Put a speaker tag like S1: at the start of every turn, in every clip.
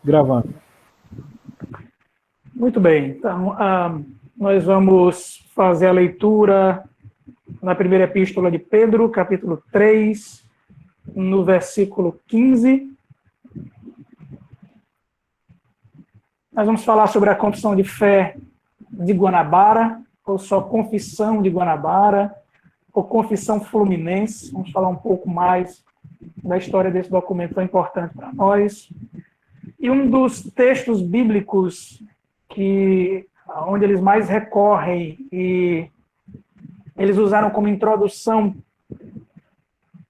S1: Gravando.
S2: Muito bem, então nós vamos fazer a leitura na primeira epístola de Pedro, capítulo 3, no versículo 15. Nós vamos falar sobre a confissão de fé de Guanabara, ou só confissão de Guanabara, ou confissão fluminense. Vamos falar um pouco mais da história desse documento tão importante para nós. E um dos textos bíblicos onde eles mais recorrem e eles usaram como introdução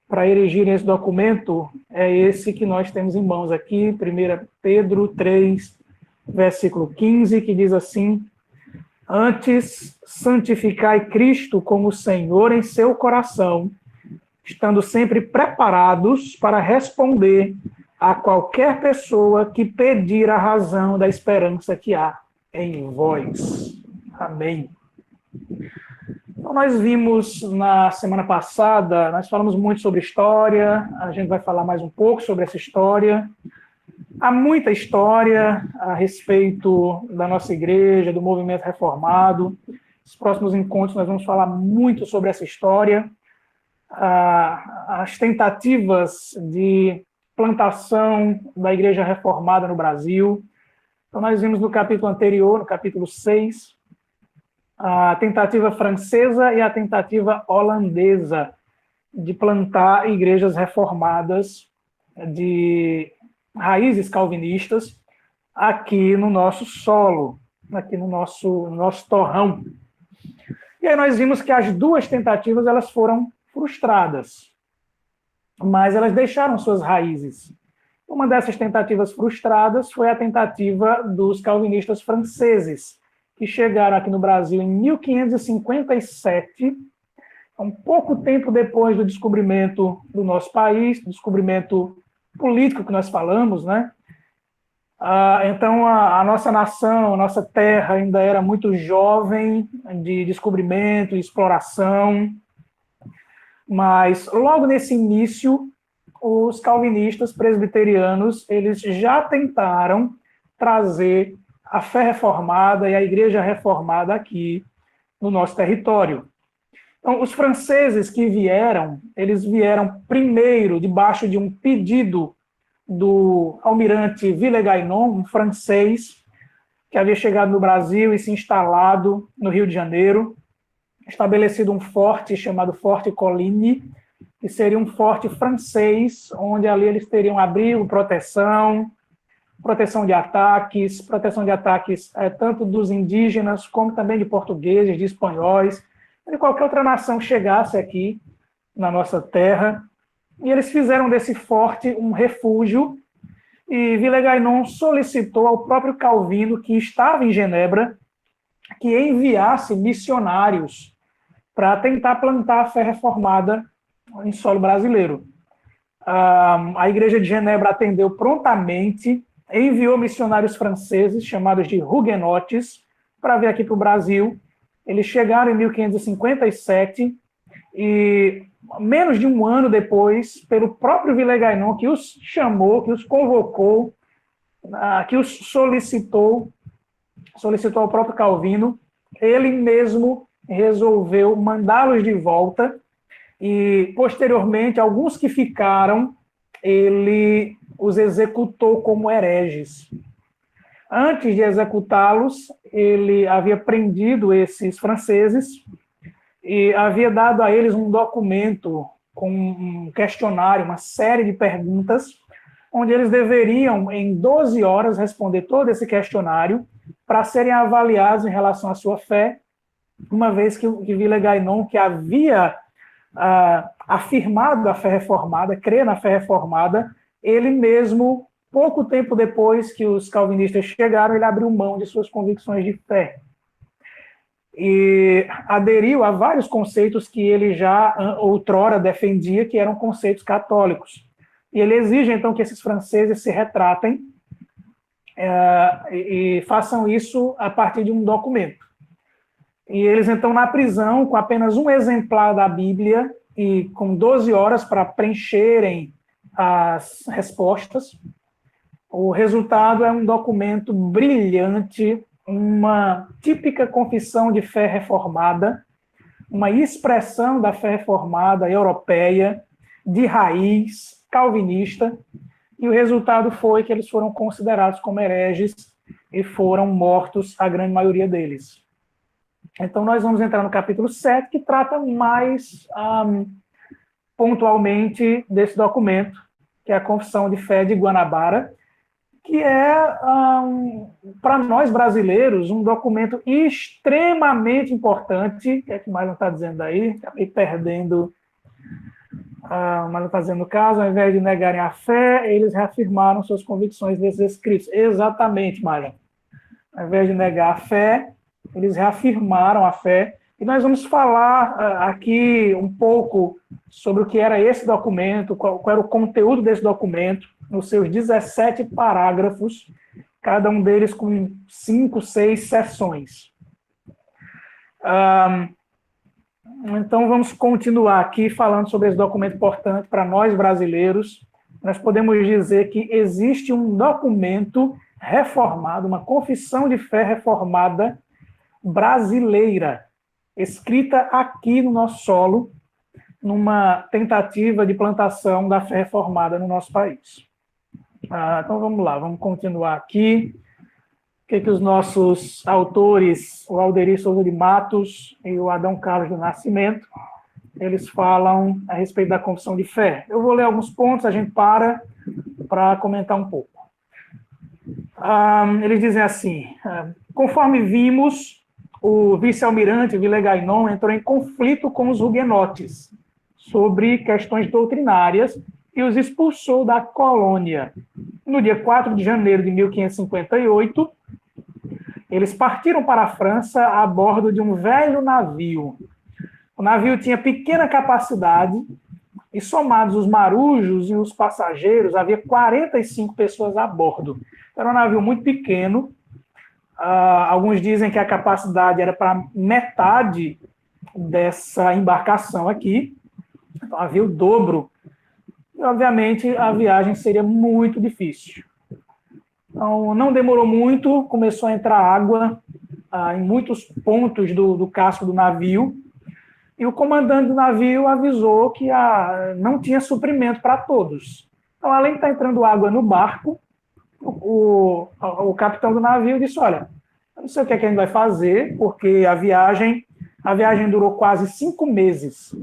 S2: para erigirem esse documento é esse que nós temos em mãos aqui, 1 Pedro 3, versículo 15, que diz assim: antes, santificai Cristo como Senhor em seu coração, estando sempre preparados para responder a qualquer pessoa que pedir a razão da esperança que há em vós. Amém. Então, nós vimos na semana passada, nós falamos muito sobre história, a gente vai falar mais um pouco sobre essa história. Há muita história a respeito da nossa igreja, do movimento reformado. Nos próximos encontros nós vamos falar muito sobre essa história. As tentativas de plantação da igreja reformada no Brasil. Então, nós vimos no capítulo anterior, no capítulo 6, a tentativa francesa e a tentativa holandesa de plantar igrejas reformadas de raízes calvinistas aqui no nosso solo, aqui no nosso torrão. E aí nós vimos que as duas tentativas elas foram frustradas, mas elas deixaram suas raízes. Uma dessas tentativas frustradas foi a tentativa dos calvinistas franceses, que chegaram aqui no Brasil em 1557, um pouco tempo depois do descobrimento do nosso país, do descobrimento político que nós falamos, né? Então, a nossa nação, a nossa terra ainda era muito jovem de descobrimento e exploração, mas logo nesse início, os calvinistas presbiterianos eles já tentaram trazer a fé reformada e a igreja reformada aqui no nosso território. Então, os franceses que vieram, eles vieram primeiro debaixo de um pedido do almirante Villegagnon, um francês que havia chegado no Brasil e se instalado no Rio de Janeiro, estabelecido um forte chamado Forte Coligny, que seria um forte francês, onde ali eles teriam abrigo, proteção de ataques tanto dos indígenas, como também de portugueses, de espanhóis, de qualquer outra nação que chegasse aqui na nossa terra. E eles fizeram desse forte um refúgio, e Villegagnon solicitou ao próprio Calvino, que estava em Genebra, que enviasse missionários para tentar plantar a fé reformada em solo brasileiro. A Igreja de Genebra atendeu prontamente, enviou missionários franceses, chamados de huguenotes, para vir aqui para o Brasil. Eles chegaram em 1557, e menos de um ano depois, pelo próprio Villegagnon, que os chamou, que os convocou, que os solicitou ao próprio Calvino, ele mesmo resolveu mandá-los de volta, e posteriormente, alguns que ficaram, ele os executou como hereges. Antes de executá-los, ele havia prendido esses franceses e havia dado a eles um documento com um questionário, uma série de perguntas, onde eles deveriam, em 12 horas, responder todo esse questionário para serem avaliados em relação à sua fé, uma vez que Villegagnon, que havia afirmado a fé reformada, crer na fé reformada, ele mesmo, pouco tempo depois que os calvinistas chegaram, ele abriu mão de suas convicções de fé e aderiu a vários conceitos que ele já outrora defendia, que eram conceitos católicos. E ele exige, então, que esses franceses se retratem e façam isso a partir de um documento. E eles, então, na prisão, com apenas um exemplar da Bíblia e com 12 horas para preencherem as respostas, O resultado é um documento brilhante, uma típica confissão de fé reformada, uma expressão da fé reformada europeia, de raiz calvinista, e o resultado foi que eles foram considerados como hereges e foram mortos, a grande maioria deles. Então, nós vamos entrar no capítulo 7, que trata mais pontualmente desse documento, que é a Confissão de Fé de Guanabara, que é, para nós brasileiros, um documento extremamente importante. O que é que o Marlon está dizendo aí? Acabei perdendo. O Marlon está dizendo, no caso, ao invés de negarem a fé, eles reafirmaram suas convicções desses escritos. Exatamente, Marlon. Ao invés de negar a fé, eles reafirmaram a fé. E nós vamos falar aqui um pouco sobre o que era esse documento, qual era o conteúdo desse documento, nos seus 17 parágrafos, cada um deles com 5, 6 seções. Então, vamos continuar aqui falando sobre esse documento importante para nós brasileiros. Nós podemos dizer que existe um documento reformado, uma confissão de fé reformada brasileira, escrita aqui no nosso solo, numa tentativa de plantação da fé reformada no nosso país. Então vamos lá, vamos continuar aqui. O que os nossos autores, o Alderi Souza de Matos e o Adão Carlos do Nascimento, eles falam a respeito da confissão de fé. Eu vou ler alguns pontos, a gente para comentar um pouco. Eles dizem assim, conforme vimos, o vice-almirante Villegagnon entrou em conflito com os huguenotes sobre questões doutrinárias e os expulsou da colônia. No dia 4 de janeiro de 1558, eles partiram para a França a bordo de um velho navio. O navio tinha pequena capacidade e, somados os marujos e os passageiros, havia 45 pessoas a bordo. Era um navio muito pequeno. Alguns dizem que a capacidade era para metade dessa embarcação aqui. Então, havia o dobro. E, obviamente, a viagem seria muito difícil. Então, não demorou muito, começou a entrar água em muitos pontos do casco do navio, e o comandante do navio avisou que não tinha suprimento para todos. Então, além de estar entrando água no barco, o capitão do navio disse, olha, eu não sei o que é que a gente vai fazer, porque a viagem durou quase 5 meses.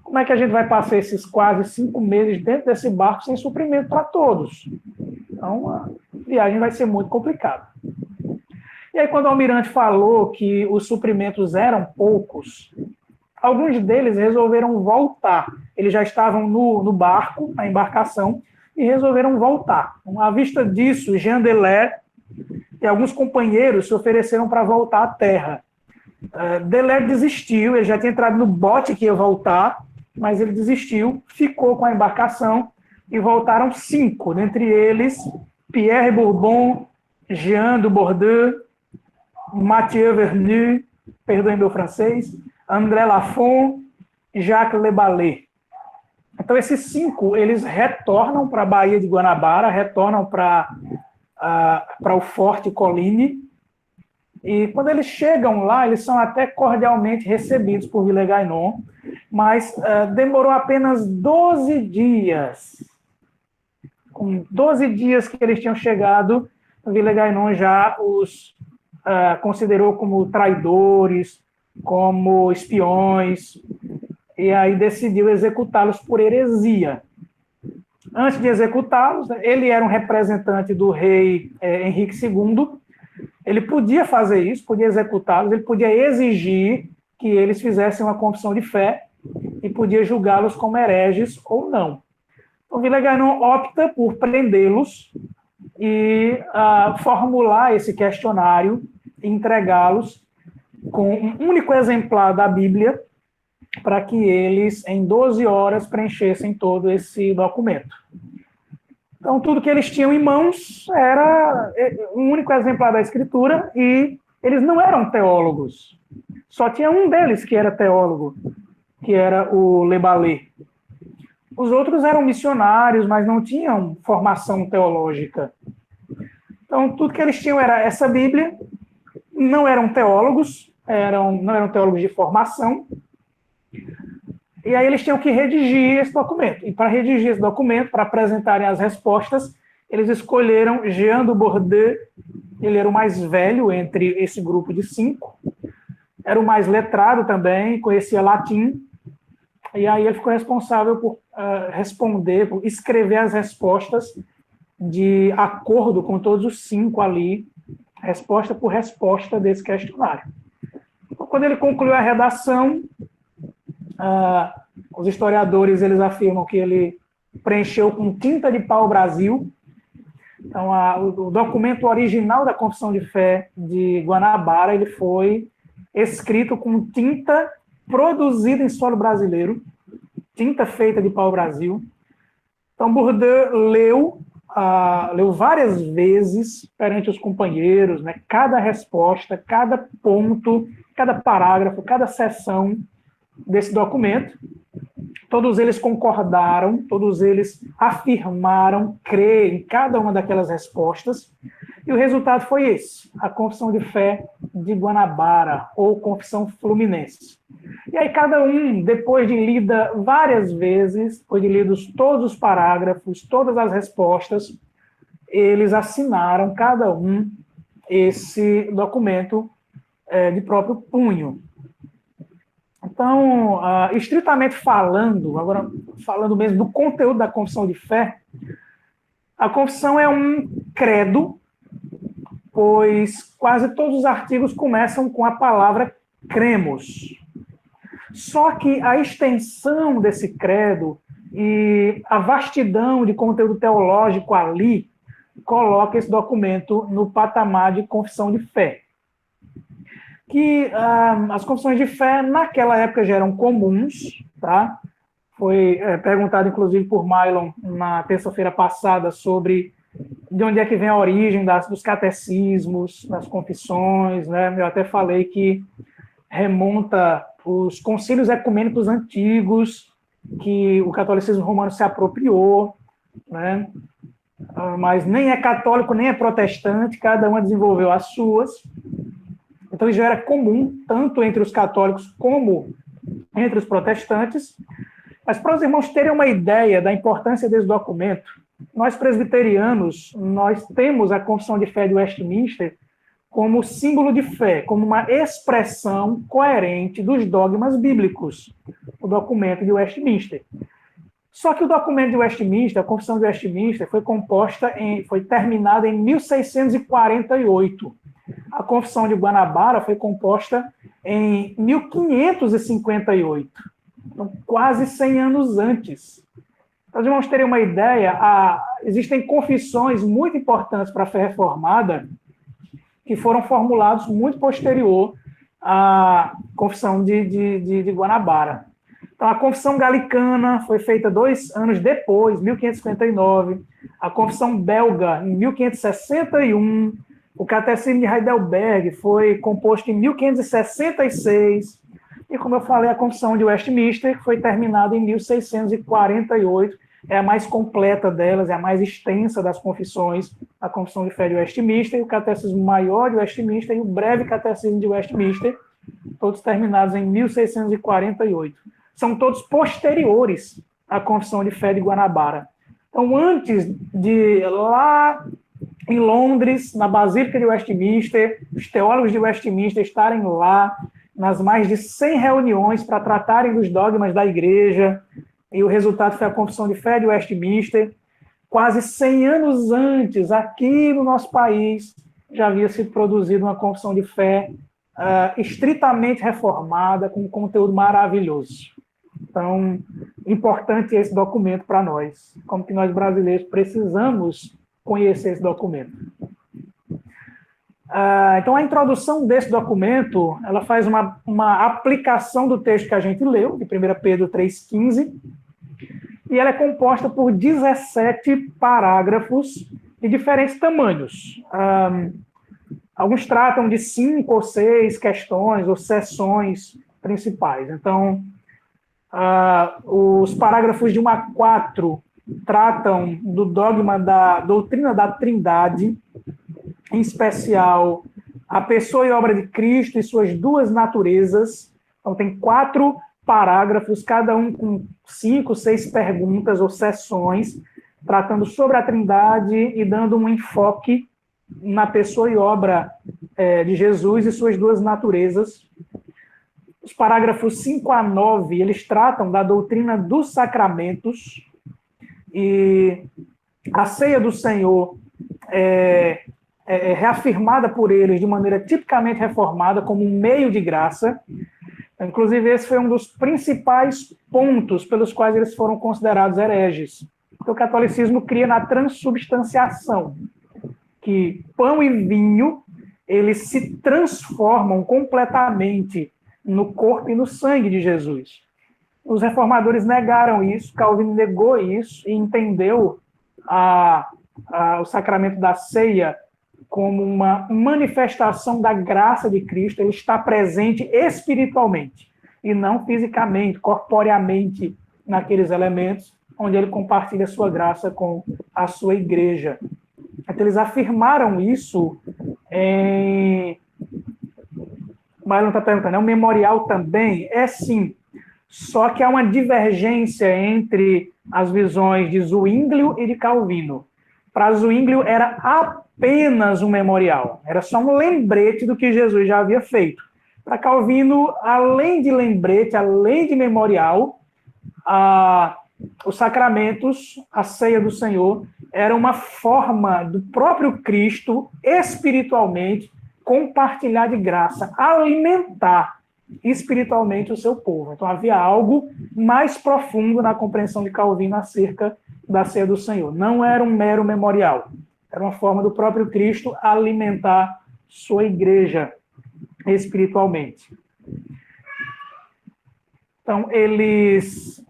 S2: Como é que a gente vai passar esses quase 5 meses dentro desse barco sem suprimento para todos? Então, a viagem vai ser muito complicada. E aí, quando o almirante falou que os suprimentos eram poucos, alguns deles resolveram voltar. Eles já estavam no barco, na embarcação, e resolveram voltar. Então, à vista disso, Jean Delair e alguns companheiros se ofereceram para voltar à terra. Delair desistiu, ele já tinha entrado no bote que ia voltar, mas ele desistiu, ficou com a embarcação e voltaram 5, dentre eles Pierre Bourbon, Jean de Bordeaux, Mathieu Vernu, perdoem meu francês, André Lafont e Jacques Le Ballet. Então, esses 5, eles retornam para a Baía de Guanabara, retornam para o Forte Colline, e quando eles chegam lá, eles são até cordialmente recebidos por Villegagnon, mas demorou apenas 12 dias. Com 12 dias que eles tinham chegado, Villegagnon já os considerou como traidores, como espiões, e aí decidiu executá-los por heresia. Antes de executá-los, ele era um representante do rei Henrique II, ele podia fazer isso, podia executá-los, ele podia exigir que eles fizessem uma confissão de fé e podia julgá-los como hereges ou não. O Villegagnon opta por prendê-los e formular esse questionário e entregá-los com um único exemplar da Bíblia para que eles, em 12 horas, preenchessem todo esse documento. Então, tudo que eles tinham em mãos era um único exemplar da Escritura e eles não eram teólogos. Só tinha um deles que era teólogo, que era o Le Ballet. Os outros eram missionários, mas não tinham formação teológica. Então, tudo que eles tinham era essa Bíblia, não eram teólogos, não eram teólogos de formação, e aí eles tinham que redigir esse documento. E para redigir esse documento, para apresentarem as respostas, eles escolheram Jean de Bordeaux. Ele era o mais velho entre esse grupo de 5, era o mais letrado também, conhecia latim, e aí ele ficou responsável por responder, por escrever as respostas de acordo com todos os 5 ali, resposta por resposta desse questionário. Então, quando ele concluiu a redação, os historiadores eles afirmam que ele preencheu com tinta de pau-brasil. Então, o documento original da Confissão de Fé de Guanabara ele foi escrito com tinta produzida em solo brasileiro, tinta feita de pau-brasil. Então, Bourdieu leu várias vezes perante os companheiros, né, cada resposta, cada ponto, cada parágrafo, cada seção desse documento. Todos eles concordaram, todos eles afirmaram crer em cada uma daquelas respostas, e o resultado foi esse, a Confissão de Fé de Guanabara, ou Confissão Fluminense. E aí cada um, depois de lida várias vezes, depois de lidos todos os parágrafos, todas as respostas, eles assinaram, cada um, esse documento de próprio punho. Então, estritamente falando, agora falando mesmo do conteúdo da confissão de fé, a confissão é um credo, pois quase todos os artigos começam com a palavra cremos. Só que a extensão desse credo e a vastidão de conteúdo teológico ali coloca esse documento no patamar de confissão de fé. Que as confissões de fé naquela época já eram comuns, tá? Foi perguntado, inclusive, por Mylon na terça-feira passada sobre de onde é que vem a origem dos catecismos, das confissões, né? Eu até falei que remonta os concílios ecumênicos antigos, que o catolicismo romano se apropriou, né? Mas nem é católico, nem é protestante, cada uma desenvolveu as suas. Então, isso já era comum, tanto entre os católicos como entre os protestantes. Mas, para os irmãos terem uma ideia da importância desse documento, nós presbiterianos, nós temos a Confissão de Fé de Westminster como símbolo de fé, como uma expressão coerente dos dogmas bíblicos, o documento de Westminster. Só que o documento de Westminster, a Confissão de Westminster, foi terminada em 1648. A Confissão de Guanabara foi composta em 1558, então, quase 100 anos antes. Para os irmãos terem uma ideia, existem confissões muito importantes para a fé reformada que foram formulados muito posterior à Confissão de Guanabara. Então, a Confissão Galicana foi feita 2 anos depois, 1559, a Confissão Belga, em 1561, o Catecismo de Heidelberg foi composto em 1566, e, como eu falei, a Confissão de Westminster foi terminada em 1648, é a mais completa delas, é a mais extensa das confissões, a Confissão de Fé de Westminster, o Catecismo Maior de Westminster e o Breve Catecismo de Westminster, todos terminados em 1648. São todos posteriores à Confissão de Fé de Guanabara. Então, antes de lá em Londres, na Basílica de Westminster, os teólogos de Westminster estarem lá nas mais de 100 reuniões para tratarem dos dogmas da igreja, e o resultado foi a Confissão de Fé de Westminster. Quase 100 anos antes, aqui no nosso país, já havia sido produzida uma Confissão de Fé estritamente reformada, com um conteúdo maravilhoso. Então, importante esse documento para nós, como que nós brasileiros precisamos conhecer esse documento. Então, a introdução desse documento, ela faz uma aplicação do texto que a gente leu, de 1 Pedro 3,15, e ela é composta por 17 parágrafos de diferentes tamanhos. Alguns tratam de 5 ou 6 questões ou seções principais. Então, os parágrafos de 1 a 4 tratam do dogma da doutrina da Trindade. em especial a pessoa e obra de Cristo e suas duas naturezas. Então, tem 4 parágrafos, cada um com 5, 6 perguntas ou sessões, tratando sobre a Trindade e dando um enfoque na pessoa e obra de Jesus e suas duas naturezas. Os parágrafos 5 a 9, eles tratam da doutrina dos sacramentos, e a ceia do Senhor é reafirmada por eles de maneira tipicamente reformada como um meio de graça. Inclusive, esse foi um dos principais pontos pelos quais eles foram considerados hereges. Porque o catolicismo cria na transubstanciação, que pão e vinho, eles se transformam completamente no corpo e no sangue de Jesus. Os reformadores negaram isso, Calvino negou isso e entendeu o sacramento da ceia como uma manifestação da graça de Cristo. Ele está presente espiritualmente e não fisicamente, corporeamente, naqueles elementos onde ele compartilha a sua graça com a sua igreja. Então, eles afirmaram isso em... Marlon está perguntando, é um memorial também? É sim, só que há uma divergência entre as visões de Zwinglio e de Calvino. Para Zwinglio era apenas um memorial, era só um lembrete do que Jesus já havia feito. Para Calvino, além de lembrete, além de memorial, os sacramentos, a ceia do Senhor, era uma forma do próprio Cristo, espiritualmente, compartilhar de graça, alimentar espiritualmente o seu povo. Então havia algo mais profundo na compreensão de Calvino acerca da ceia do Senhor. Não era um mero memorial, era uma forma do próprio Cristo alimentar sua igreja espiritualmente. Então eles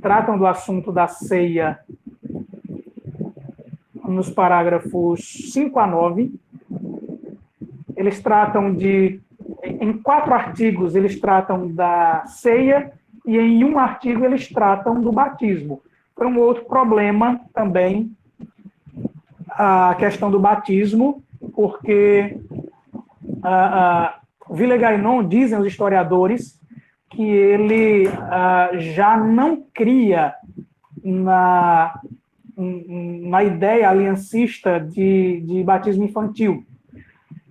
S2: tratam do assunto da ceia nos parágrafos 5 a 9. Eles tratam em 4 artigos, eles tratam da ceia, e em um artigo eles tratam do batismo. Foi um outro problema também, a questão do batismo, porque Villers-Gagnon, dizem os historiadores, que ele já não cria na ideia aliancista de batismo infantil.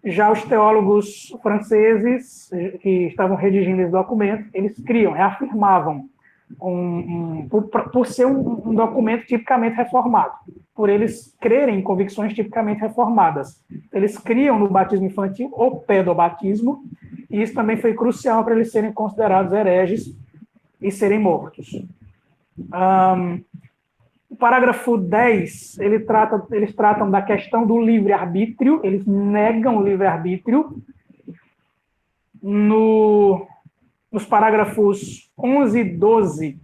S2: Já os teólogos franceses que estavam redigindo esse documento, eles criam, reafirmavam, por ser um documento tipicamente reformado, por eles crerem em convicções tipicamente reformadas. Eles criam no batismo infantil o pedobatismo, e isso também foi crucial para eles serem considerados hereges e serem mortos. O parágrafo 10, eles tratam da questão do livre-arbítrio, eles negam o livre-arbítrio. Nos parágrafos 11 e 12,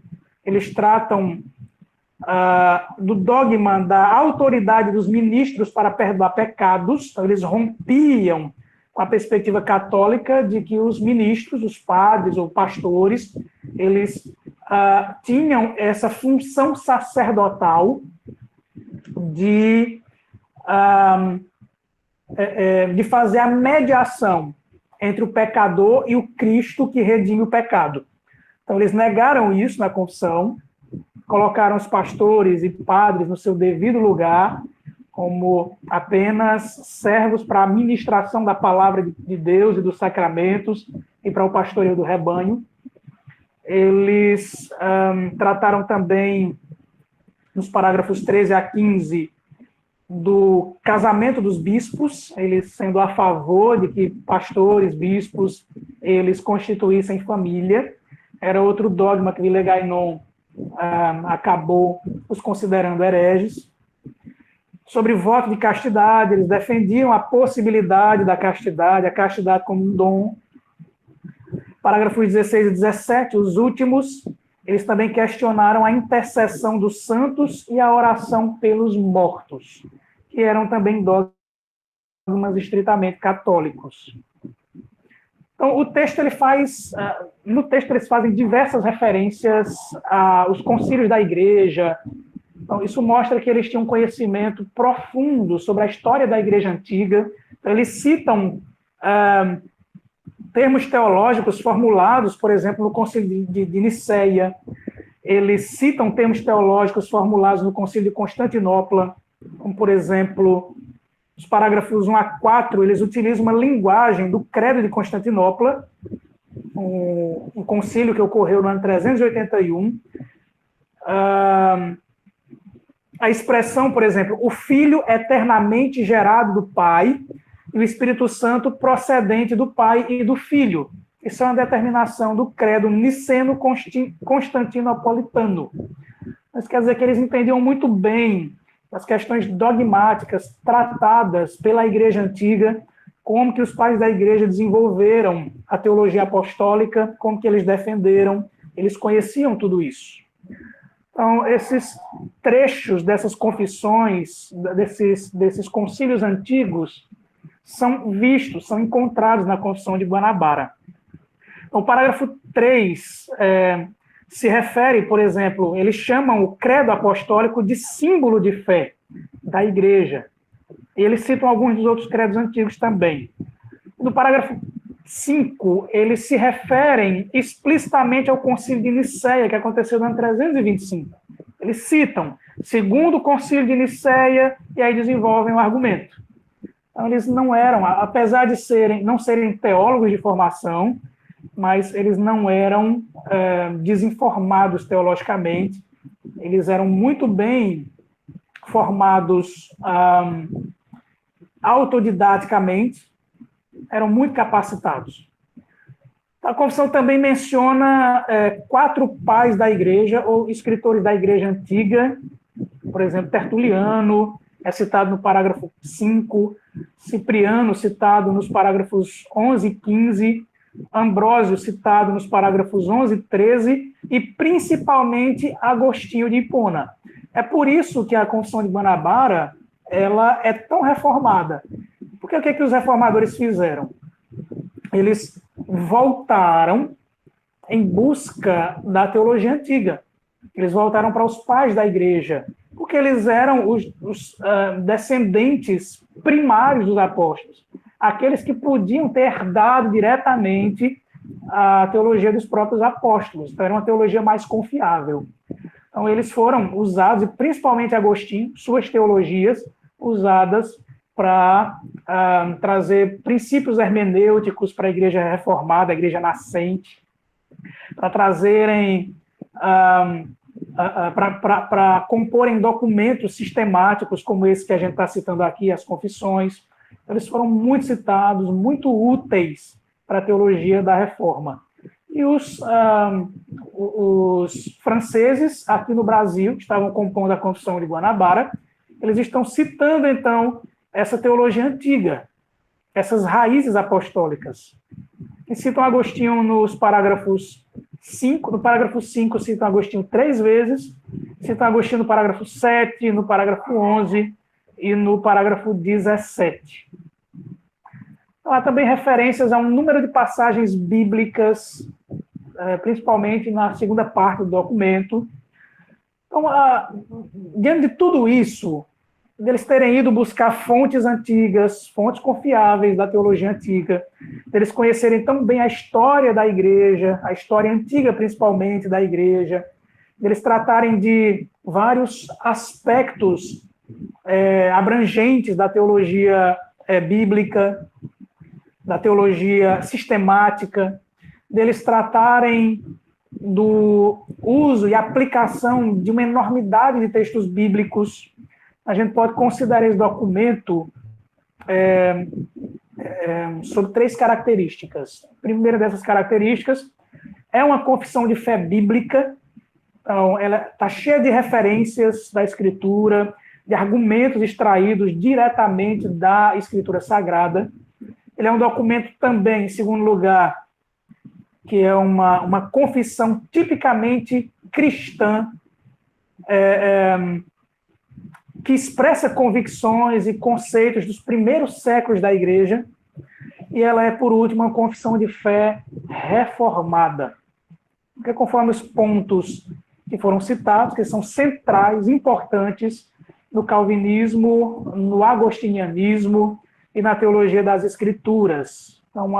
S2: eles tratam do dogma da autoridade dos ministros para perdoar pecados. Então, eles rompiam com a perspectiva católica de que os ministros, os padres ou pastores, eles tinham essa função sacerdotal de fazer a mediação entre o pecador e o Cristo que redime o pecado. Então, eles negaram isso na confissão, colocaram os pastores e padres no seu devido lugar, como apenas servos para a ministração da palavra de Deus e dos sacramentos e para o pastoreio do rebanho. Eles trataram também, nos parágrafos 13 a 15, do casamento dos bispos, eles sendo a favor de que pastores, bispos, eles constituíssem família. Era outro dogma que Villers-Gagnon acabou os considerando hereges. Sobre voto de castidade, eles defendiam a possibilidade da castidade, a castidade como um dom. Parágrafos 16 e 17, os últimos, eles também questionaram a intercessão dos santos e a oração pelos mortos, que eram também dogmas estritamente católicos. Então, o texto no texto eles fazem diversas referências aos concílios da igreja, Então, isso mostra que eles tinham um conhecimento profundo sobre a história da Igreja Antiga. Então, eles citam termos teológicos formulados, por exemplo, no Concílio de Nicéia. Eles citam termos teológicos formulados no Concílio de Constantinopla, como, por exemplo, os parágrafos 1 a 4, eles utilizam uma linguagem do Credo de Constantinopla, um concílio que ocorreu no ano 381. A expressão, por exemplo, o Filho eternamente gerado do Pai e o Espírito Santo procedente do Pai e do Filho. Isso é uma determinação do credo niceno-constantinopolitano. Mas quer dizer que eles entendiam muito bem as questões dogmáticas tratadas pela Igreja Antiga, como que os pais da Igreja desenvolveram a teologia apostólica, como que eles defenderam, eles conheciam tudo isso. Então, esses trechos dessas confissões, desses concílios antigos, são vistos, são encontrados na Confissão de Guanabara. Então, o parágrafo 3 se refere, por exemplo, eles chamam o credo apostólico de símbolo de fé da Igreja. E eles citam alguns dos outros credos antigos também. No parágrafo 5, eles se referem explicitamente ao Concílio de Nicéia, que aconteceu no ano 325. Eles citam, segundo o Concílio de Nicéia, e aí desenvolvem o argumento. Então, eles não eram, apesar de não serem teólogos de formação, mas eles não eram desinformados teologicamente, eles eram muito bem formados autodidaticamente, eram muito capacitados. A confissão também menciona 4 pais da igreja, ou escritores da igreja antiga, por exemplo, Tertuliano, é citado no parágrafo 5, Cipriano, citado nos parágrafos 11 e 15, Ambrósio, citado nos parágrafos 11 e 13, e principalmente Agostinho de Hipona. É por isso que a Confissão de Guanabara ela é tão reformada. Porque o que os reformadores fizeram? Eles voltaram em busca da teologia antiga. Eles voltaram para os pais da igreja, porque eles eram os descendentes primários dos apóstolos, aqueles que podiam ter herdado diretamente a teologia dos próprios apóstolos. Então, era uma teologia mais confiável. Então, eles foram usados, e principalmente Agostinho, suas teologias, usadas para trazer princípios hermenêuticos para a igreja reformada, a igreja nascente, para trazerem, para comporem documentos sistemáticos como esse que a gente está citando aqui, as confissões. Eles foram muito citados, muito úteis para a teologia da reforma. E os franceses, aqui no Brasil, que estavam compondo a Confissão de Guanabara, eles estão citando, então, essa teologia antiga, essas raízes apostólicas. E citam Agostinho nos parágrafos 5, no parágrafo 5 citam Agostinho 3 vezes, citam Agostinho no parágrafo 7, no parágrafo 11 e no parágrafo 17. Então, há também referências a um número de passagens bíblicas, principalmente na segunda parte do documento. Então, diante de tudo isso, deles terem ido buscar fontes antigas, fontes confiáveis da teologia antiga, deles conhecerem tão bem a história da igreja, a história antiga principalmente da igreja, deles tratarem de vários aspectos abrangentes da teologia bíblica, da teologia sistemática, deles tratarem do uso e aplicação de uma enormidade de textos bíblicos. A gente pode considerar esse documento sobre 3 características. A primeira dessas características é uma confissão de fé bíblica. Então, ela está cheia de referências da Escritura, de argumentos extraídos diretamente da Escritura Sagrada. Ele é um documento também, em segundo lugar, que é uma confissão tipicamente cristã, que expressa convicções e conceitos dos primeiros séculos da igreja, e ela é, por último, uma confissão de fé reformada. Porque conforme os pontos que foram citados, que são centrais, importantes no calvinismo, no agostinianismo e na teologia das escrituras. Então,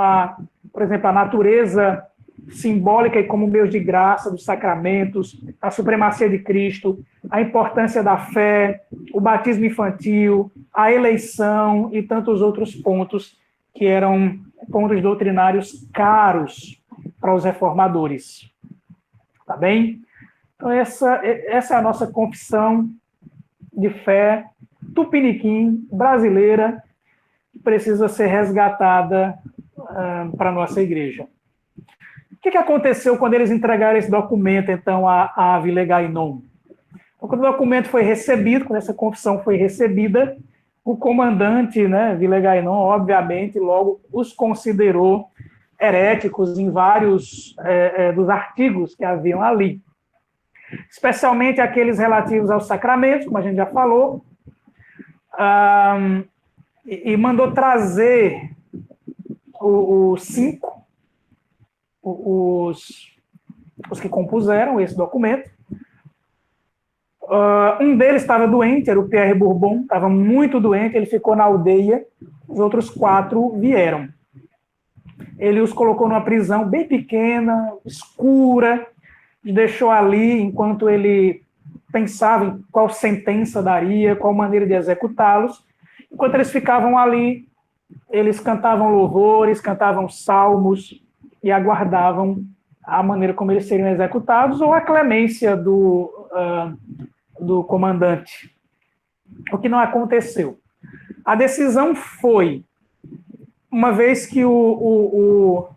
S2: por exemplo, a natureza simbólica e como meio de graça dos sacramentos, a supremacia de Cristo, a importância da fé, o batismo infantil, a eleição e tantos outros pontos que eram pontos doutrinários caros para os reformadores. Tá bem? Então, essa é a nossa confissão de fé tupiniquim, brasileira, que precisa ser resgatada para a nossa igreja. O que aconteceu quando eles entregaram esse documento, então, a Avila Gainon? Então, quando o documento foi recebido, quando essa confissão foi recebida, o comandante, né, Avila Gainon, obviamente, logo os considerou heréticos em vários dos artigos que haviam ali, especialmente aqueles relativos aos sacramentos, como a gente já falou, e mandou trazer os 5, os que compuseram esse documento. Um deles estava doente, era o Pierre Bourbon, estava muito doente, ele ficou na aldeia, os outros 4 vieram. Ele os colocou numa prisão bem pequena, escura, deixou ali enquanto ele pensava em qual sentença daria, qual maneira de executá-los. Enquanto eles ficavam ali, eles cantavam louvores, cantavam salmos e aguardavam a maneira como eles seriam executados ou a clemência do comandante. O que não aconteceu. A decisão foi, uma vez que o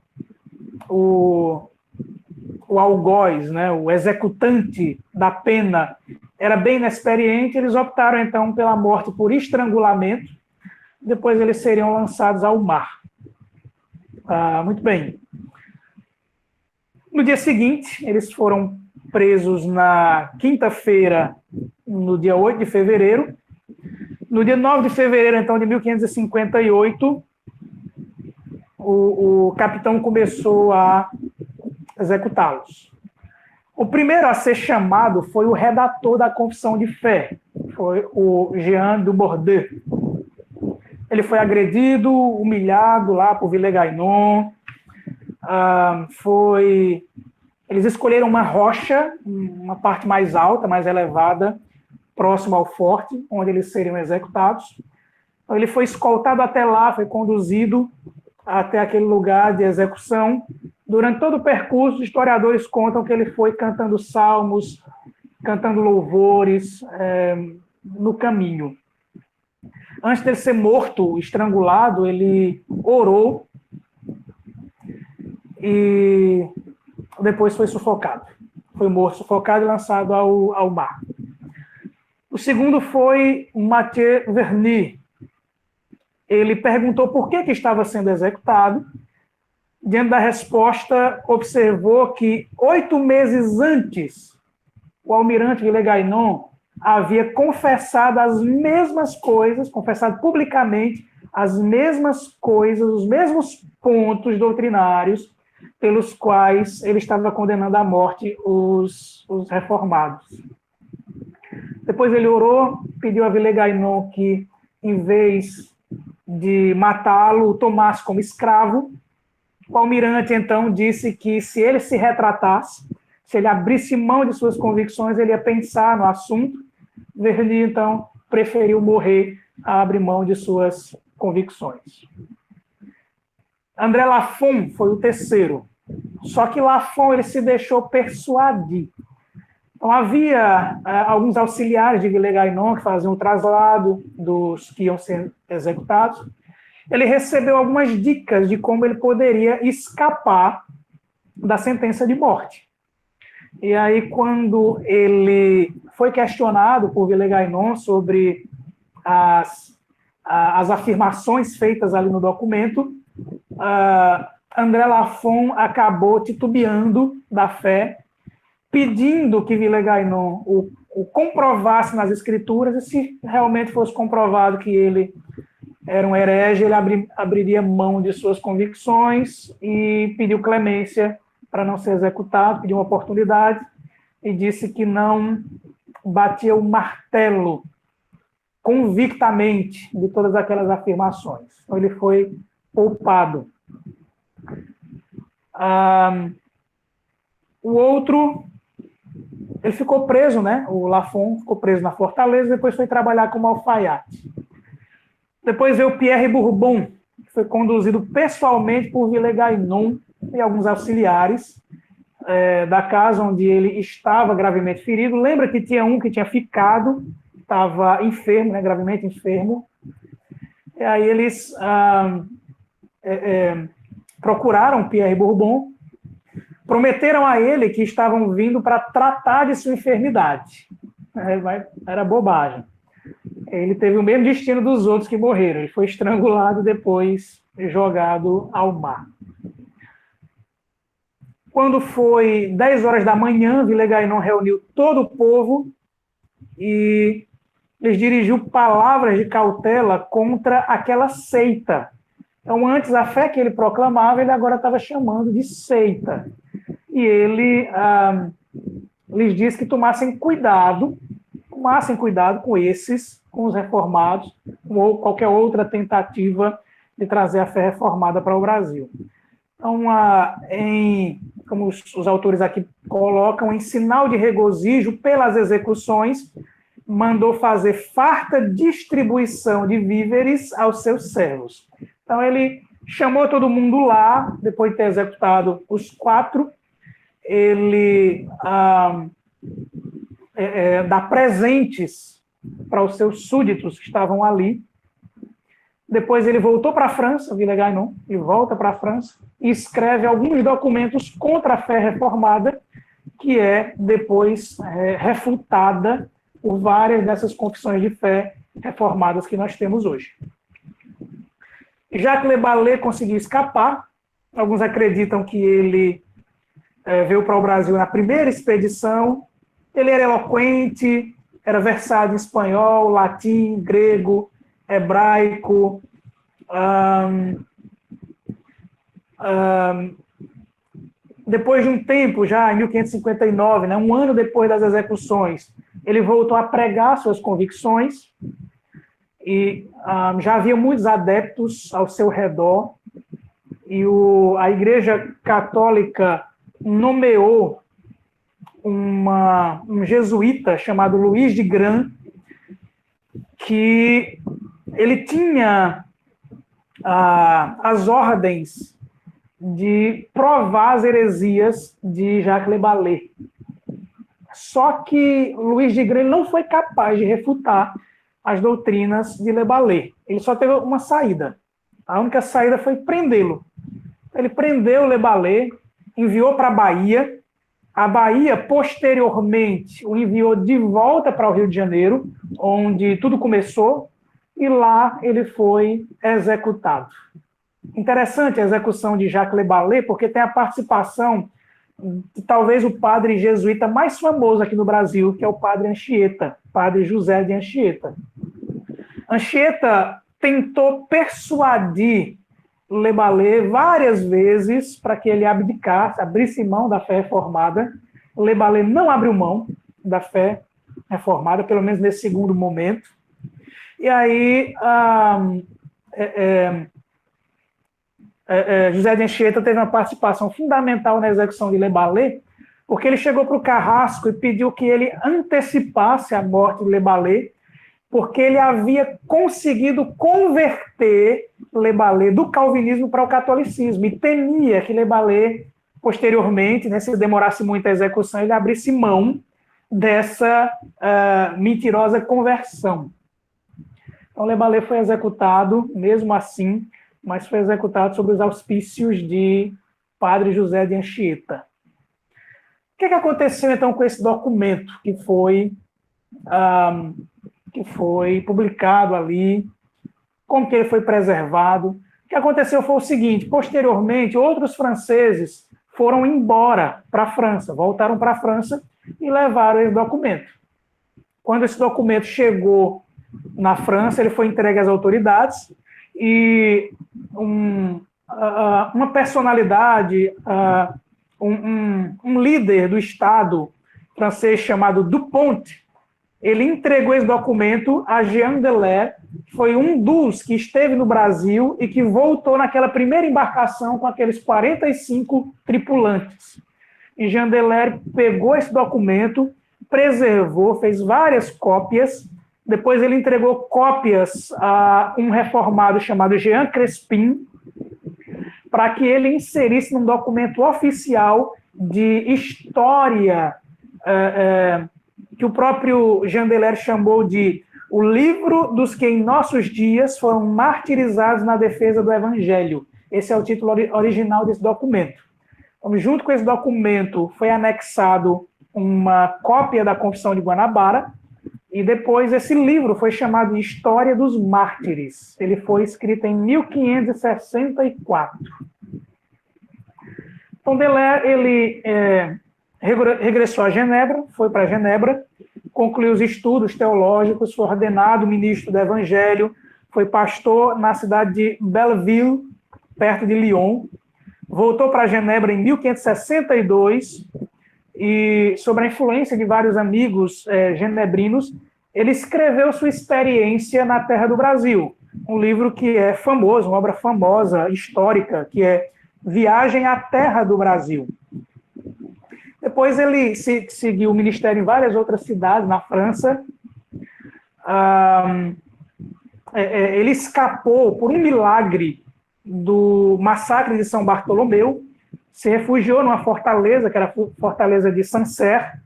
S2: algoz, né, o executante da pena, era bem inexperiente, eles optaram, então, pela morte por estrangulamento, depois eles seriam lançados ao mar. Muito bem. No dia seguinte, eles foram presos na quinta-feira, no dia 8 de fevereiro. No dia 9 de fevereiro, então, de 1558, o capitão começou a executá-los. O primeiro a ser chamado foi o redator da Confissão de Fé, foi o Jean du Bordeaux. Ele foi agredido, humilhado lá por Villegagnon. Eles escolheram uma rocha, uma parte mais alta, mais elevada, próximo ao forte, onde eles seriam executados. Então, ele foi escoltado até lá, foi conduzido até aquele lugar de execução. Durante todo o percurso, os historiadores contam que ele foi cantando salmos, cantando louvores no caminho. Antes dele ser morto, estrangulado, ele orou e depois foi sufocado. Foi morto, sufocado e lançado ao mar. O segundo foi Mathieu Verny. Ele perguntou por que estava sendo executado. Diante da resposta, observou que 8 meses antes, o almirante Villegagnon havia confessado as mesmas coisas, confessado publicamente as mesmas coisas, os mesmos pontos doutrinários pelos quais ele estava condenando à morte os reformados. Depois ele orou, pediu a Villegagnon que, em vez de matá-lo, o tomasse como escravo. O almirante, então, disse que se ele se retratasse, se ele abrisse mão de suas convicções, ele ia pensar no assunto. Verny, então, preferiu morrer a abrir mão de suas convicções. André Lafon foi o terceiro. Só que Lafon ele se deixou persuadir. Então, havia alguns auxiliares de Villegagnon que faziam o traslado dos que iam ser executados. Ele recebeu algumas dicas de como ele poderia escapar da sentença de morte. E aí, quando ele foi questionado por Villegagnon sobre as afirmações feitas ali no documento, André Lafon acabou titubeando da fé, pedindo que Villegagnon o comprovasse nas escrituras, e se realmente fosse comprovado que ele era um herege, ele abriria mão de suas convicções e pediu clemência para não ser executado, pediu uma oportunidade. e disse que não batia o martelo convictamente de todas aquelas afirmações. Então, ele foi poupado. O outro, ele ficou preso, né? O Lafon ficou preso na fortaleza, depois foi trabalhar como alfaiate. Depois veio o Pierre Bourbon, que foi conduzido pessoalmente por Villegagnon e alguns auxiliares da casa onde ele estava gravemente ferido. Lembra que tinha um que tinha ficado, estava enfermo, né, gravemente enfermo. E aí eles procuraram Pierre Bourbon, prometeram a ele que estavam vindo para tratar de sua enfermidade. Era bobagem. Ele teve o mesmo destino dos outros que morreram. Ele foi estrangulado e depois jogado ao mar. Quando foi 10 horas da manhã, Villegagnon reuniu todo o povo e lhes dirigiu palavras de cautela contra aquela seita. Então, antes, a fé que ele proclamava, ele agora estava chamando de seita. E ele lhes disse que tomassem cuidado com esses, com os reformados, ou qualquer outra tentativa de trazer a fé reformada para o Brasil. Então, como os autores aqui colocam, em sinal de regozijo pelas execuções, mandou fazer farta distribuição de víveres aos seus servos. Então, ele chamou todo mundo lá, depois de ter executado os 4, ele dá presentes para os seus súditos que estavam ali. Depois ele voltou para a França, Villegagnon, e volta para a França, e escreve alguns documentos contra a fé reformada, que é depois refutada por várias dessas confissões de fé reformadas que nós temos hoje. Jacques Le Ballet conseguiu escapar. Alguns acreditam que ele veio para o Brasil na primeira expedição. Ele era eloquente, era versado em espanhol, latim, grego, hebraico. Depois de um tempo, já em 1559, né, um ano depois das execuções, ele voltou a pregar suas convicções e já havia muitos adeptos ao seu redor e a Igreja Católica nomeou um jesuíta chamado Luís de Gran, que ele tinha as ordens de provar as heresias de Jacques Le Ballet. Só que Luís de Gran não foi capaz de refutar as doutrinas de Le Ballet. Ele só teve uma saída. A única saída foi prendê-lo. Ele prendeu Le Ballet, enviou para a Bahia. A Bahia, posteriormente, o enviou de volta para o Rio de Janeiro, onde tudo começou, e lá ele foi executado. Interessante a execução de Jacques Le Ballet, porque tem a participação de talvez o padre jesuíta mais famoso aqui no Brasil, que é o padre Anchieta, padre José de Anchieta. Anchieta tentou persuadir Le Ballet várias vezes para que ele abdicasse, abrisse mão da fé reformada. Le Ballet não abriu mão da fé reformada, pelo menos nesse segundo momento. E aí José de Anchieta teve uma participação fundamental na execução de Le Ballet, porque ele chegou para o Carrasco e pediu que ele antecipasse a morte de Le Ballet, porque ele havia conseguido converter Le Ballet do calvinismo para o catolicismo, e temia que Le Ballet, posteriormente, né, se demorasse muito a execução, ele abrisse mão dessa mentirosa conversão. Então, Le Ballet foi executado, mesmo assim, mas foi executado sob os auspícios de Padre José de Anchieta. O que aconteceu, então, com esse documento que foi publicado ali? Como que ele foi preservado? O que aconteceu foi o seguinte: posteriormente, outros franceses foram embora para a França, voltaram para a França e levaram esse documento. Quando esse documento chegou na França, ele foi entregue às autoridades e uma personalidade, um líder do Estado francês chamado Dupont, ele entregou esse documento a Jean Dallaire, que foi um dos que esteve no Brasil e que voltou naquela primeira embarcação com aqueles 45 tripulantes. E Jean Dallaire pegou esse documento, preservou, fez várias cópias. Depois ele entregou cópias a um reformado chamado Jean Crespin, para que ele inserisse num documento oficial de história, que o próprio Jean Dallaire chamou de o livro dos que em nossos dias foram martirizados na defesa do Evangelho. Esse é o título original desse documento. Então, junto com esse documento, foi anexado uma cópia da Confissão de Guanabara, e depois esse livro foi chamado de História dos Mártires. Ele foi escrito em 1564. Então, Dallaire, ele regressou a Genebra, foi para Genebra, concluiu os estudos teológicos, foi ordenado ministro do Evangelho, foi pastor na cidade de Belleville, perto de Lyon, voltou para Genebra em 1562 e, sob a influência de vários amigos genebrinos, ele escreveu sua experiência na terra do Brasil, um livro que é famoso, uma obra famosa, histórica, que é Viagem à Terra do Brasil. Depois ele seguiu o ministério em várias outras cidades na França. Ele escapou, por um milagre, do massacre de São Bartolomeu, se refugiou numa fortaleza, que era a fortaleza de Sancerre,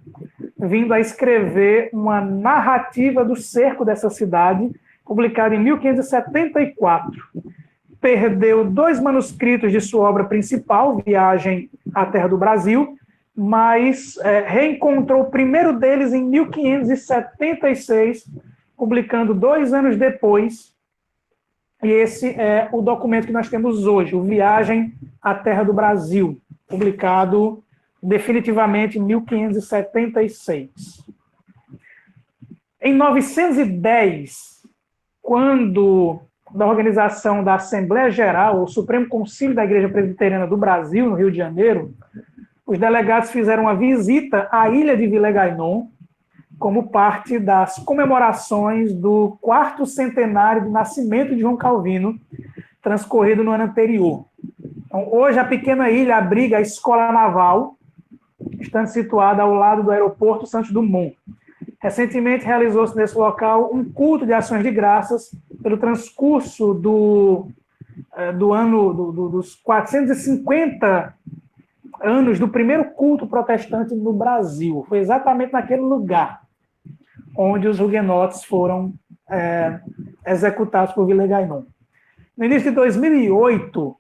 S2: vindo a escrever uma narrativa do cerco dessa cidade, publicada em 1574. Perdeu 2 manuscritos de sua obra principal, Viagem à Terra do Brasil, mas reencontrou o primeiro deles em 1576, publicando 2 anos depois. E esse é o documento que nós temos hoje, o Viagem à Terra do Brasil, publicado definitivamente em 1576. Em 910, quando da organização da Assembleia Geral, o Supremo Concílio da Igreja Presbiteriana do Brasil, no Rio de Janeiro, os delegados fizeram uma visita à ilha de Vila-Gainon, como parte das comemorações do 4º centenário do nascimento de João Calvino, transcorrido no ano anterior. Então, hoje, a pequena ilha abriga a Escola Naval, estando situada ao lado do aeroporto Santos Dumont. Recentemente, realizou-se nesse local um culto de ações de graças pelo transcurso dos 450 anos do primeiro culto protestante no Brasil. Foi exatamente naquele lugar onde os huguenotes foram executados por Vila-Gainon. No início de 2008,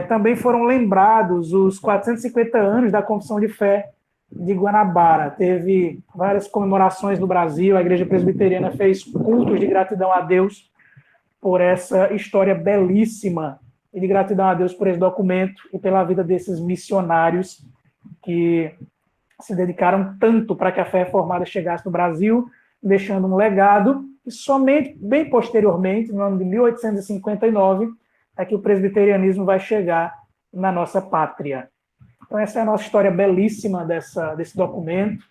S2: também foram lembrados os 450 anos da Confissão de Fé de Guanabara. Teve várias comemorações no Brasil, a Igreja Presbiteriana fez cultos de gratidão a Deus por essa história belíssima e de gratidão a Deus por esse documento e pela vida desses missionários que se dedicaram tanto para que a fé reformada chegasse no Brasil, deixando um legado, e somente bem posteriormente, no ano de 1859, é que o presbiterianismo vai chegar na nossa pátria. Então essa é a nossa história belíssima desse documento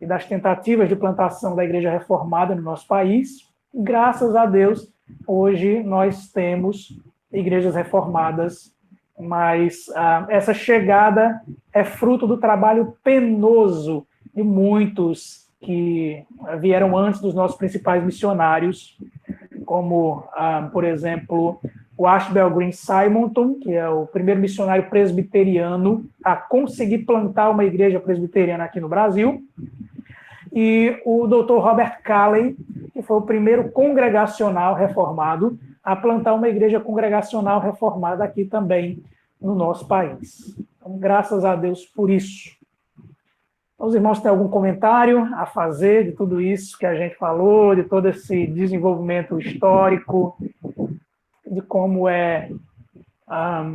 S2: e das tentativas de plantação da Igreja Reformada no nosso país. Graças a Deus, hoje nós temos igrejas reformadas, mas essa chegada é fruto do trabalho penoso de muitos que vieram antes dos nossos principais missionários, como, por exemplo, o Ashbel Green Simonton, que é o primeiro missionário presbiteriano a conseguir plantar uma igreja presbiteriana aqui no Brasil, e o Dr. Robert Calley, que foi o primeiro congregacional reformado a plantar uma igreja congregacional reformada aqui também no nosso país. Então, graças a Deus por isso. Os irmãos têm algum comentário a fazer de tudo isso que a gente falou, de todo esse desenvolvimento histórico, de como é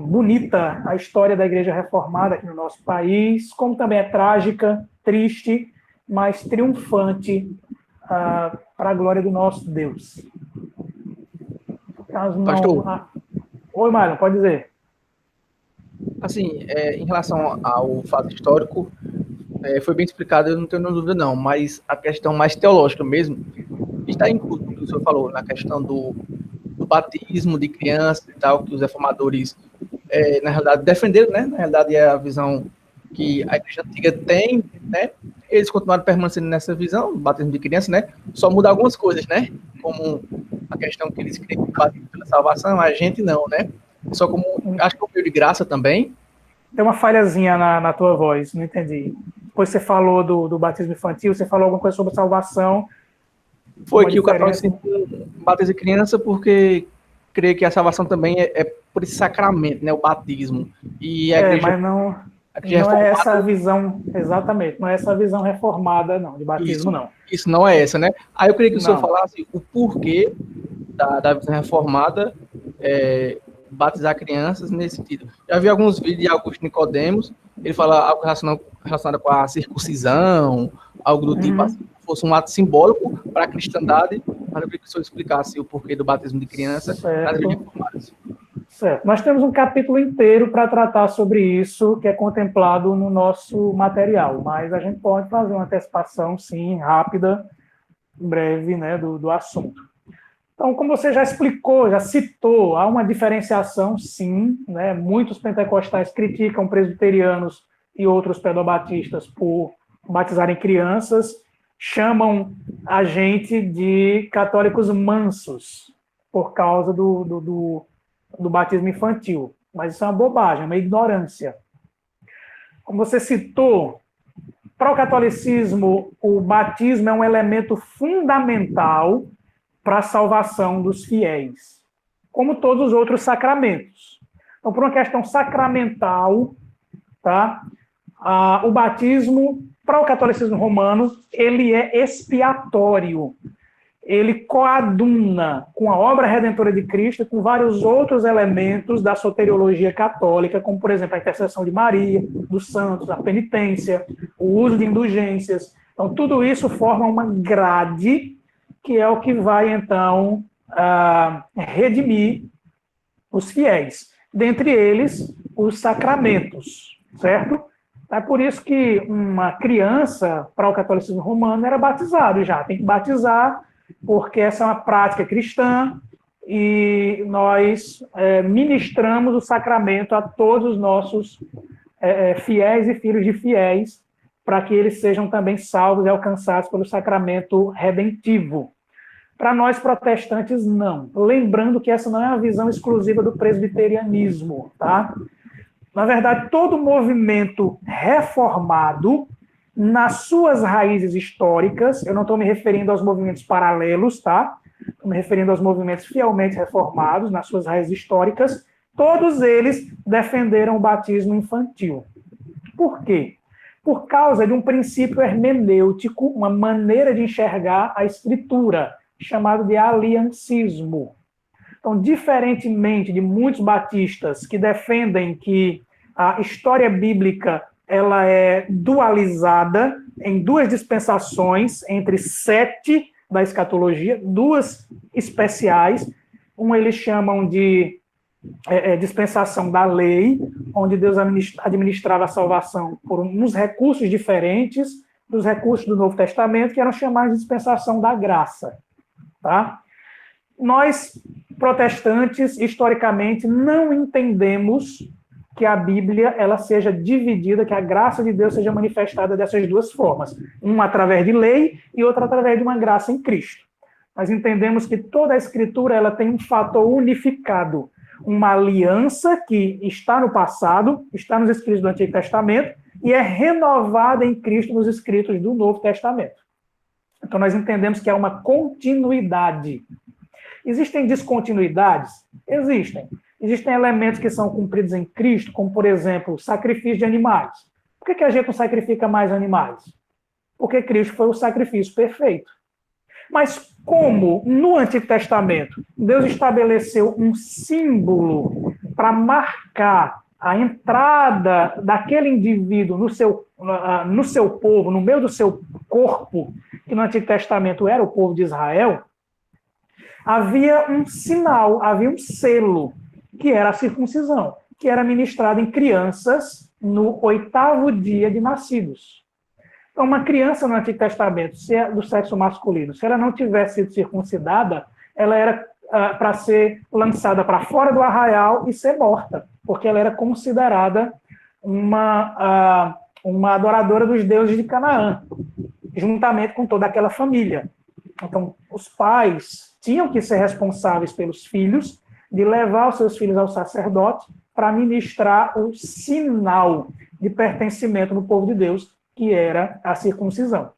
S2: bonita a história da Igreja Reformada aqui no nosso país, como também é trágica, triste, mas triunfante para a glória do nosso Deus. Caso não...
S1: Pastor.
S2: Oi, Marlon, pode dizer.
S1: Assim, em relação ao fato histórico, Foi bem explicado, eu não tenho dúvida não, mas a questão mais teológica mesmo está incluso, como o senhor falou, na questão do batismo de crianças e tal, que os reformadores, na realidade, defenderam, né? Na realidade, é a visão que a Igreja Antiga tem, né? Eles continuaram permanecendo nessa visão, do batismo de criança, né? Só muda algumas coisas, né? Como a questão que eles creem que o batismo pela salvação, a gente não, né? Só como, acho que é um meio de graça também.
S2: Tem uma falhazinha na tua voz, não entendi. Depois você falou do batismo infantil, você falou alguma coisa sobre salvação.
S1: Foi que o catolicismo batiza criança porque crê que a salvação também é por esse sacramento, né? O batismo. E a igreja,
S2: mas não,
S1: a igreja
S2: não
S1: reformada,
S2: é essa a visão, exatamente, não é essa a visão reformada, não, de batismo, não.
S1: Isso não é essa, né? Aí eu queria que o senhor falasse o porquê da visão reformada batizar crianças nesse sentido. Já vi alguns vídeos de Augusto Nicodemos, ele fala algo relacionado com a circuncisão, algo do tipo assim, fosse um ato simbólico para a cristandade, mas eu queria que o senhor explicasse o porquê do batismo de criança nas igrejas reformadas.
S2: Certo. Nós temos um capítulo inteiro para tratar sobre isso, que é contemplado no nosso material, mas a gente pode fazer uma antecipação, sim, rápida, breve, né, do assunto. Então, como você já explicou, já citou, há uma diferenciação, sim, né? Muitos pentecostais criticam presbiterianos e outros pedobatistas por batizarem crianças, chamam a gente de católicos mansos por causa do batismo infantil. Mas isso é uma bobagem, é uma ignorância. Como você citou, para o catolicismo, o batismo é um elemento fundamental para a salvação dos fiéis, como todos os outros sacramentos. Então, por uma questão sacramental, tá? O batismo, para o catolicismo romano, ele é expiatório. Ele coaduna com a obra redentora de Cristo e com vários outros elementos da soteriologia católica, como, por exemplo, a intercessão de Maria, dos santos, a penitência, o uso de indulgências. Então, tudo isso forma uma grade que é o que vai, então, redimir os fiéis. Dentre eles, os sacramentos, certo? É por isso que uma criança, para o catolicismo romano, era batizado já. Tem que batizar, porque essa é uma prática cristã e nós ministramos o sacramento a todos os nossos fiéis e filhos de fiéis, para que eles sejam também salvos e alcançados pelo sacramento redentivo. Para nós protestantes, não. Lembrando que essa não é a visão exclusiva do presbiterianismo, tá? Na verdade, todo movimento reformado, nas suas raízes históricas, eu não estou me referindo aos movimentos paralelos, tá? Estou me referindo aos movimentos fielmente reformados, nas suas raízes históricas, todos eles defenderam o batismo infantil. Por quê? Por causa de um princípio hermenêutico, uma maneira de enxergar a escritura, chamado de aliancismo. Então, diferentemente de muitos batistas que defendem que a história bíblica ela é dualizada em duas dispensações, entre 7 da escatologia, 2 especiais, uma eles chamam de dispensação da lei, onde Deus administrava a salvação por uns recursos diferentes dos recursos do Novo Testamento, que eram chamados de dispensação da graça. Tá? Nós, protestantes, historicamente, não entendemos que a Bíblia ela seja dividida, que a graça de Deus seja manifestada dessas duas formas, uma através de lei e outra através de uma graça em Cristo. Nós entendemos que toda a Escritura ela tem um fator unificado, uma aliança que está no passado, está nos escritos do Antigo Testamento e é renovada em Cristo nos escritos do Novo Testamento. Então, nós entendemos que há uma continuidade. Existem descontinuidades? Existem. Existem elementos que são cumpridos em Cristo, como, por exemplo, o sacrifício de animais. Por que a gente não sacrifica mais animais? Porque Cristo foi o sacrifício perfeito. Mas como no Antigo Testamento Deus estabeleceu um símbolo para marcar a entrada daquele indivíduo no seu povo, no meio do seu corpo, que no Antigo Testamento era o povo de Israel, havia um sinal, havia um selo, que era a circuncisão, que era ministrada em crianças no 8º dia de nascidos. Então, uma criança no Antigo Testamento, se é do sexo masculino, se ela não tivesse sido circuncidada, ela era para ser lançada para fora do arraial e ser morta, porque ela era considerada uma adoradora dos deuses de Canaã, juntamente com toda aquela família. Então, os pais tinham que ser responsáveis pelos filhos, de levar os seus filhos ao sacerdote para ministrar o sinal de pertencimento no povo de Deus, que era a circuncisão.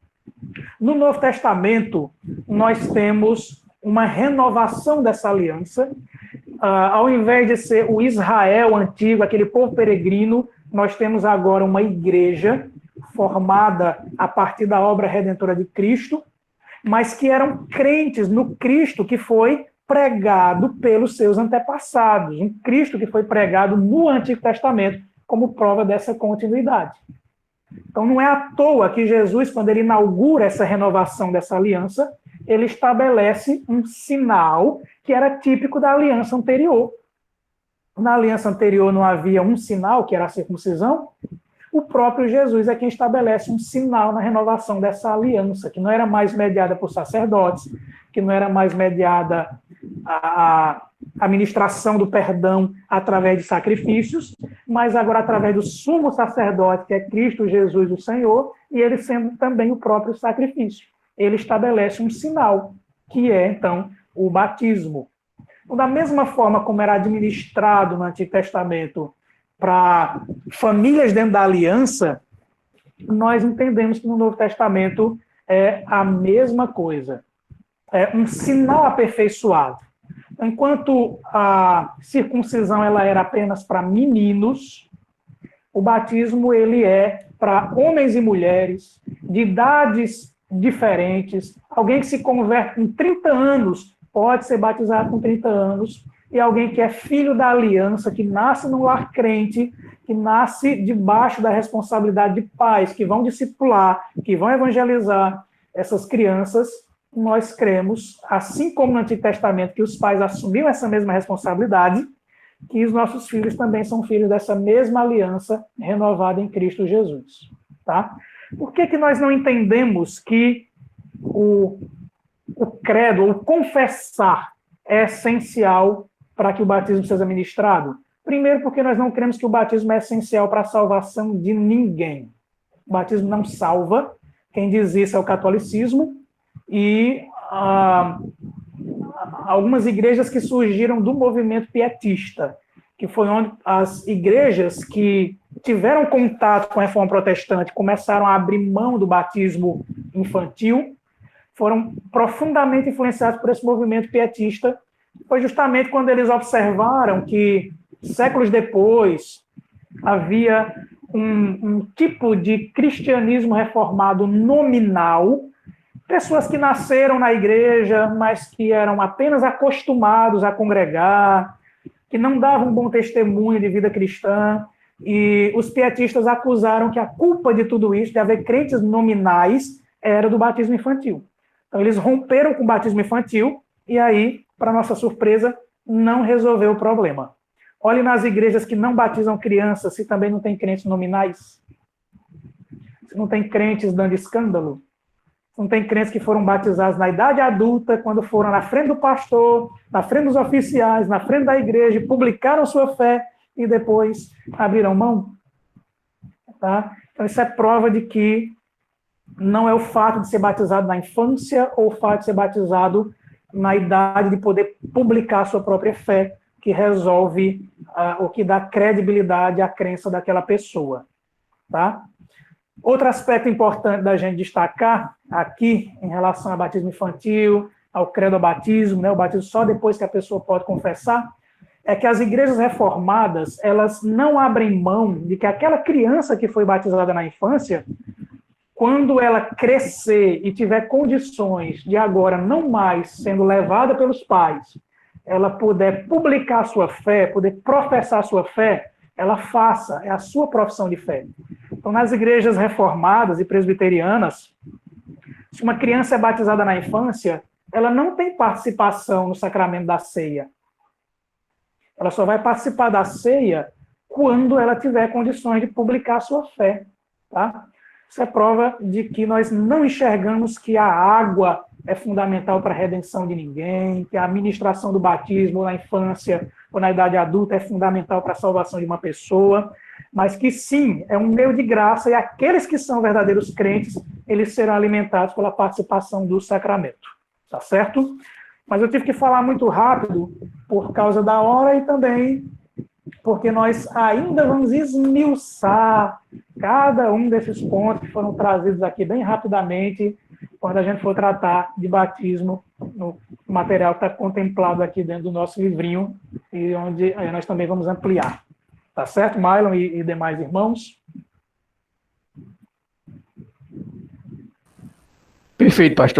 S2: No Novo Testamento, nós temos uma renovação dessa aliança. Ao invés de ser o Israel antigo, aquele povo peregrino, nós temos agora uma igreja formada a partir da obra redentora de Cristo, mas que eram crentes no Cristo que foi pregado pelos seus antepassados, um Cristo que foi pregado no Antigo Testamento como prova dessa continuidade. Então, não é à toa que Jesus, quando ele inaugura essa renovação dessa aliança, ele estabelece um sinal que era típico da aliança anterior. Na aliança anterior não havia um sinal, que era a circuncisão. O próprio Jesus é quem estabelece um sinal na renovação dessa aliança, que não era mais mediada por sacerdotes, que não era mais mediada a administração do perdão através de sacrifícios, mas agora através do sumo sacerdote, que é Cristo Jesus, o Senhor, e ele sendo também o próprio sacrifício. Ele estabelece um sinal, que é, então, o batismo. Então, da mesma forma como era administrado no Antigo Testamento para famílias dentro da aliança, nós entendemos que no Novo Testamento é a mesma coisa. É um sinal aperfeiçoado. Enquanto a circuncisão ela era apenas para meninos, o batismo ele é para homens e mulheres de idades diferentes. Alguém que se converte com 30 anos pode ser batizado com 30 anos, e alguém que é filho da aliança, que nasce num lar crente, que nasce debaixo da responsabilidade de pais que vão discipular, que vão evangelizar essas crianças, nós cremos, assim como no Antigo Testamento, que os pais assumiam essa mesma responsabilidade, que os nossos filhos também são filhos dessa mesma aliança renovada em Cristo Jesus. Tá? Por que nós não entendemos que o credo, o confessar, é essencial para que o batismo seja ministrado? Primeiro, porque nós não cremos que o batismo é essencial para a salvação de ninguém. O batismo não salva. Quem diz isso é o catolicismo e algumas igrejas que surgiram do movimento pietista, que foi onde as igrejas que tiveram contato com a reforma protestante começaram a abrir mão do batismo infantil, foram profundamente influenciados por esse movimento pietista. Foi justamente quando eles observaram que, séculos depois, havia um tipo de cristianismo reformado nominal, pessoas que nasceram na igreja, mas que eram apenas acostumados a congregar, que não davam um bom testemunho de vida cristã, e os pietistas acusaram que a culpa de tudo isso, de haver crentes nominais, era do batismo infantil. Então, eles romperam com o batismo infantil, e aí, para nossa surpresa, não resolveu o problema. Olhe nas igrejas que não batizam crianças, se também não tem crentes nominais. Se não tem crentes dando escândalo. Se não tem crentes que foram batizados na idade adulta, quando foram na frente do pastor, na frente dos oficiais, na frente da igreja, publicaram sua fé e depois abriram mão. Tá? Então, isso é prova de que não é o fato de ser batizado na infância ou o fato de ser batizado na idade de poder publicar a sua própria fé que resolve o que dá credibilidade à crença daquela pessoa. Tá? Outro aspecto importante da gente destacar aqui, em relação ao batismo infantil, ao credo ao batismo, né, o batismo só depois que a pessoa pode confessar, é que as igrejas reformadas, elas não abrem mão de que aquela criança que foi batizada na infância, quando ela crescer e tiver condições de agora não mais sendo levada pelos pais, ela puder publicar a sua fé, poder professar a sua fé, ela faça, é a sua profissão de fé. Então, nas igrejas reformadas e presbiterianas, se uma criança é batizada na infância, ela não tem participação no sacramento da ceia. Ela só vai participar da ceia quando ela tiver condições de publicar a sua fé. Tá? Isso é prova de que nós não enxergamos que a água é fundamental para a redenção de ninguém, que a administração do batismo na infância ou na idade adulta é fundamental para a salvação de uma pessoa, mas que sim, é um meio de graça e aqueles que são verdadeiros crentes, eles serão alimentados pela participação do sacramento. Tá certo? Mas eu tive que falar muito rápido por causa da hora e também porque nós ainda vamos esmiuçar cada um desses pontos que foram trazidos aqui bem rapidamente, quando a gente for tratar de batismo no material que está contemplado aqui dentro do nosso livrinho, e onde nós também vamos ampliar. Tá certo, Mylon e demais irmãos?
S1: Perfeito, pastor.